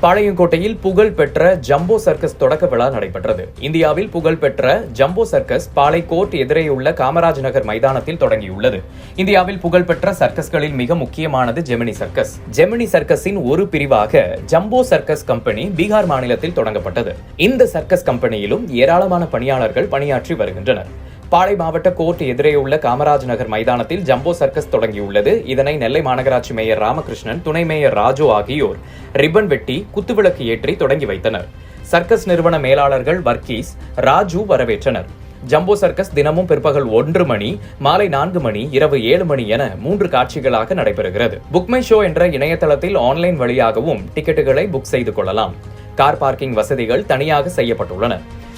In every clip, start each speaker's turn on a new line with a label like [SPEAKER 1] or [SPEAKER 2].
[SPEAKER 1] பாளையங்கோட்டையில் புகழ்பெற்ற jumbo circus தொடக்க விழா நடைபெற்றது. இந்தியாவில் புகழ்பெற்ற ஜம்போ சர்க்கஸ் பாளை கோர்ட் எதிரேயுள்ள காமராஜ் நகர் மைதானத்தில் தொடங்கியுள்ளது. இந்தியாவில் புகழ்பெற்ற சர்க்கஸ்களில் மிக முக்கியமானது ஜெமினி சர்க்கஸ். ஜெமினி சர்க்கஸின் ஒரு பிரிவாக ஜம்போ சர்க்கஸ் கம்பெனி பீகார் மாநிலத்தில் தொடங்கப்பட்டது. இந்த சர்க்கஸ் கம்பெனியிலும் ஏராளமான பணியாளர்கள் பணியாற்றி வருகின்றனர். பாளை மாவட்ட கோர்ட் எதிரேயுள்ள காமராஜ் நகர் மைதானத்தில் ஜம்போ சர்க்கஸ் தொடங்கியுள்ளது. இதனை நெல்லை மாநகராட்சி மேயர் ராமகிருஷ்ணன், துணை மேயர் ராஜு ஆகியோர் ரிப்பன் வெட்டி குத்துவிளக்கு ஏற்றி தொடங்கி வைத்தனர். சர்க்கஸ் நிறுவன மேலாளர்கள் வர்கீஸ், ராஜு வரவேற்றனர். ஜம்போ சர்க்கஸ் தினமும் பிற்பகல் 1 மணி, மாலை 4 மணி, இரவு 7 மணி என 3 காட்சிகளாக நடைபெறுகிறது. புக்மை ஷோ என்ற இணையதளத்தில் ஆன்லைன் வழியாகவும் டிக்கெட்டுகளை புக் செய்து கொள்ளலாம். கார் பார்க்கிங் வசதிகள் தனியாக செய்யப்பட்டுள்ளன.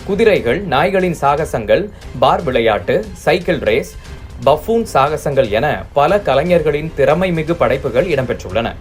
[SPEAKER 1] குதிரைகள், நாய்களின் சாகசங்கள், பார் விளையாட்டு, சைக்கிள் ரேஸ், பஃபூன் சாகசங்கள் என பல கலைஞர்களின் திறமை மிகு படைப்புகள் இடம்பெற்றுள்ளன.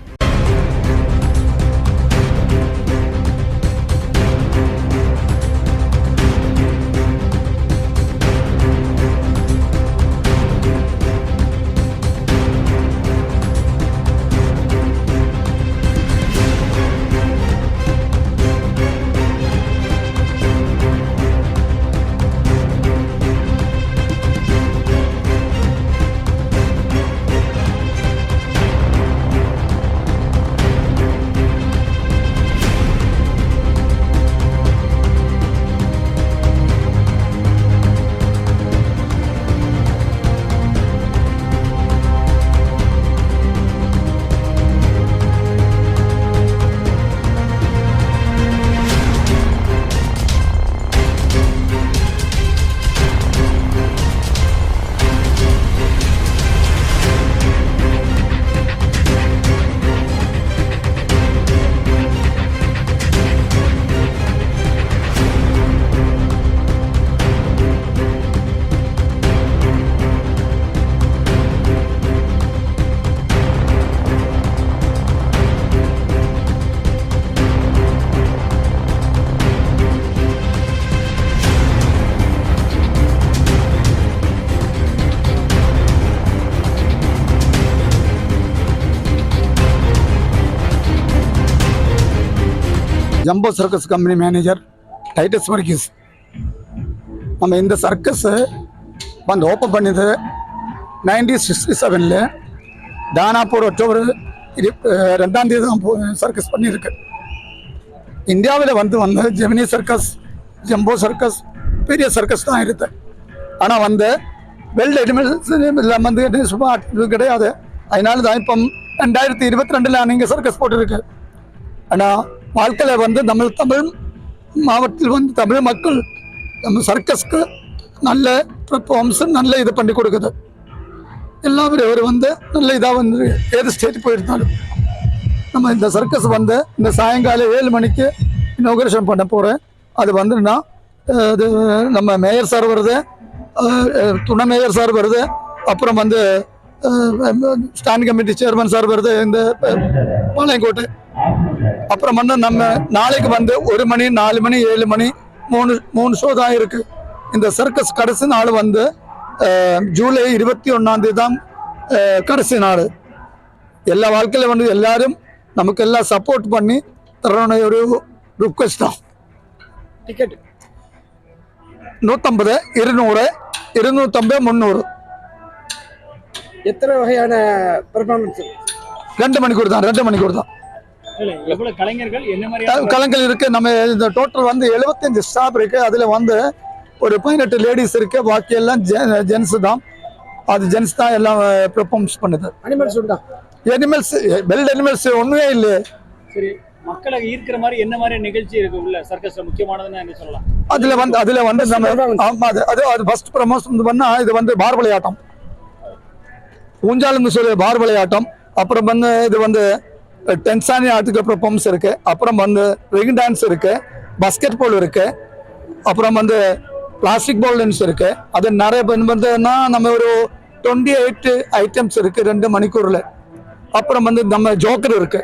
[SPEAKER 2] Jumbo circus company manager Titus Varghese. நம்ம இந்த சர்க்கஸ் வந்து ஓப்பன் பண்ணது 1967 தானாப்பூர் அக்டோபர் 2 தான் சர்க்கஸ் பண்ணியிருக்கு. இந்தியாவில் வந்து ஜெமினி சர்க்கஸ், ஜம்போ சர்க்கஸ் பெரிய சர்க்கஸ் தான் இருக்குது. ஆனால் வெல் அனிமல்ஸ் வந்து சும்மா கிடையாது. அதனால தான் இப்போ 2022 நீங்கள் சர்க்கஸ் போட்டிருக்கு. ஆனால் வாழ்க்கையில் தமிழ் மாவட்டத்தில் தமிழ் மக்கள் நம்ம சர்க்கஸ்க்கு நல்ல பெர்ஃபார்மன்ஸ் நல்ல இது பண்ணி கொடுக்குது. எல்லாரும் அவர் நல்ல இதாக ஏது ஸ்டேட் போயிருந்தாலும் நம்ம இந்த சர்க்கஸ் இந்த சாயங்காலம் 7 மணிக்கு இனாகுரேஷன் பண்ண போகிறேன். அது இது நம்ம மேயர் சார் வருது, துணை மேயர் சார் வருது, அப்புறம் ஸ்டாண்ட் கமிட்டி சேர்மன் சார் வருது இந்த பாளையங்கோட்டை. அப்புறம் நம்ம நாளைக்கு 1 மணி, 4 மணி, 7 மணி 3 ஷோ தான் இருக்கு. இந்த சர்க்கஸ் கடைசி நாள் ஜூலை 21 தான் கடைசி நாள். எல்லா வாழ்க்கையில எல்லாரும் நமக்கு எல்லாம் சப்போர்ட் பண்ணி தரணும் ஒரு ரிக்வெஸ்ட் தான். டிக்கெட் 150, 200, 250, 300.
[SPEAKER 3] எத்தனை வகையான பெர்ஃபார்மன்ஸ்?
[SPEAKER 2] 2 மணிக்கூர் தான். 2 மணிக்கூர் தான். கலைஞர்கள் இருக்கு. நம்ம இந்த டோட்டல் 75 ஸ்டாஃப் இருக்கு. அதுல ஒரு 18 லேடிஸ் இருக்கு. பாக்கி எல்லாம் ஜென்ஸ் தான். அது ஜென்ஸ் தான் எல்லாம் பெர்ஃபார்மன்ஸ் பண்ணுது. அனிமல்ஸ் பெல்ட் அனிமல்ஸ் ஒண்ணுமே இல்லை.
[SPEAKER 4] சரி, மக்களை ஈர்க்கிற மாதிரி என்ன மாதிரி நிகழ்ச்சி இருக்கு உள்ள சர்க்கஸ்ல? முக்கியமானதுன்னு என்ன சொல்லலாம்?
[SPEAKER 2] அதுல நம்ம அது ஃபர்ஸ்ட் ப்ரமோஷன் பண்ணா இது பார் விளையாட்டம், ஊஞ்சாலுன்னு சொல்லி பார் விளையாட்டம். அப்புறம் இது டென்சானியா ஆர்டிகல் பெர்ஃபார்மன்ஸ் இருக்கு. அப்புறம் ரிங் டான்ஸ் இருக்கு, பாஸ்கெட் பால் இருக்கு, அப்புறம் பிளாஸ்டிக் பால் டான்ஸ் இருக்கு. அது நிறைய நம்ம ஒரு 28 ஐட்டம்ஸ் இருக்கு 2 மணிக்கூர்ல. அப்புறம் நம்ம ஜோக்கர் இருக்கு.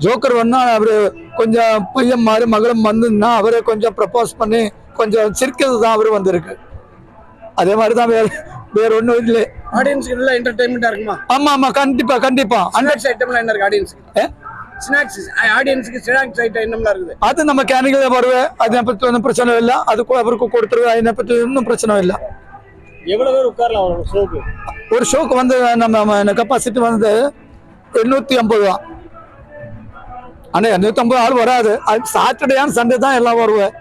[SPEAKER 2] ஜோக்கர் அவரு கொஞ்சம் பையன் மாதிரி மகளும் அவரை கொஞ்சம் ப்ரப்போஸ் பண்ணி கொஞ்சம் சிரிக்கிறது தான் அவரு வந்திருக்கு. அதே மாதிரி தான் வேற ஒன்றும் இல்லை.
[SPEAKER 3] ஆடியன்ஸ்க்கு நல்லா என்டர்டெயின்மெண்டா இருக்குமா?
[SPEAKER 2] ஆமா ஆமா, கண்டிப்பா கண்டிப்பா.
[SPEAKER 3] ஐட்டம்ல என்ன இருக்கு ஆடியன்ஸ்க்கு? ஸ்நாக்ஸ் ஆடியன்ஸுக்கு ஸ்நாக்ஸ் ஐட்டம் என்னம்லாம் இருக்குது?
[SPEAKER 2] அது நம்ம கேனிகள் வருவேன், அதை பற்றி ஒன்றும் பிரச்சனை இல்லை. அது அவருக்கு கொடுத்துருவேன், அதை பற்றி ஒன்றும் பிரச்சனை இல்லை.
[SPEAKER 4] எவ்வளவு பேர் உட்காரலாம் ஒரு ஷோக்கு?
[SPEAKER 2] ஒரு ஷோக்கு வந்து நம்ம கெப்பாசிட்டி வந்து 850 தான். ஆனால் 850 ஆள் வராது. அது சாட்டர்டே அண்ட் சண்டே தான் எல்லாம் வருவேன்.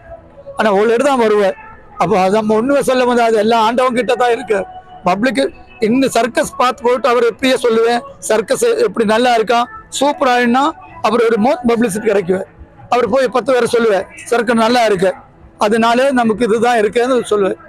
[SPEAKER 2] ஆனால் ஒரு தான் வருவேன். அப்போ அது நம்ம ஒன்றுமே சொல்ல முடியாது, எல்லாம் ஆண்டவங்க கிட்ட தான் இருக்கு. பப்ளிக்கு இந்த சர்க்கஸ் பார்த்து போட்டு அவர் எப்படியே சொல்லுவேன், சர்க்கஸ் எப்படி நல்லா இருக்கான் சூப்பராகினா அவர் ஒரு மோத் பப்ளிசிட்டி கிடைக்குவேன். அவர் போய் 10 பேரை சொல்லுவேன் சர்க்கஸ் நல்லா இருக்கு, அதனால நமக்கு இதுதான் இருக்குன்னு சொல்லுவேன்.